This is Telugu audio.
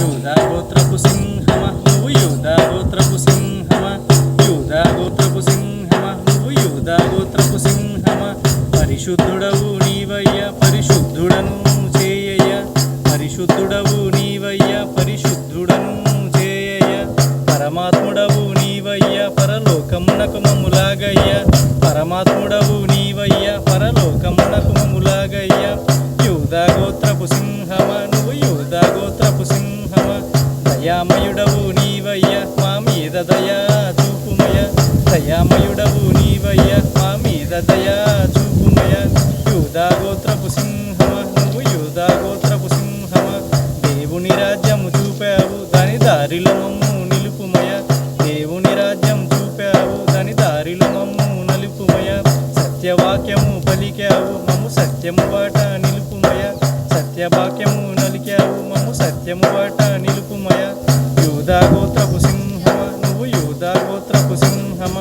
యూదా గోత్రపు సింహమ నువ్వు యూదా గోత్రపు సింహమ యూదా గోత్రపు సింహమ నువ్వు యూదా గోత్రపు సింహమ పరిశుద్ధుడవు నీవయ్య పరిశుద్ధుడను చేయయ్య పరిశుద్ధుడవు నీవయ్య పరిశుద్ధుడను చేయయ్య పరమాత్ముడవు నీవయ్య పరలోకమునకు మమ్ములాగయ్య పరమాత్ముడవు నీవయ్య పరలోకమునకు మమ్ములాగయ్య యూదా గోత్రపు సింహమ నువ్వు యూదా గోత్రపు సింహమ దయామయుడవు నీవయ్య మా మీద దయా చూపుమయ దయామయుడవు నీవయ్య మా మీద దయా చూపుమయ యూదా గోత్రపు సింహమ నువ్వు యూదా గోత్రపు సింహమ దేవుని రాజ్యము చూపావు దాని దారిలో మమ్ము నిలుపుమయ దేవుని రాజ్యం చూపావు దాని దారిలో మమ్ము నలుపుమయ సత్యవాక్యము పలికావు మమ్ము సత్యము బాట నిలుపుమయ సత్యవాక్యము నలికావు మమ్ము సత్యము బాట నిలుపుమయ యూదా గోత్రపు సింహమ నువ్వు యూదా గోత్రపు సింహమ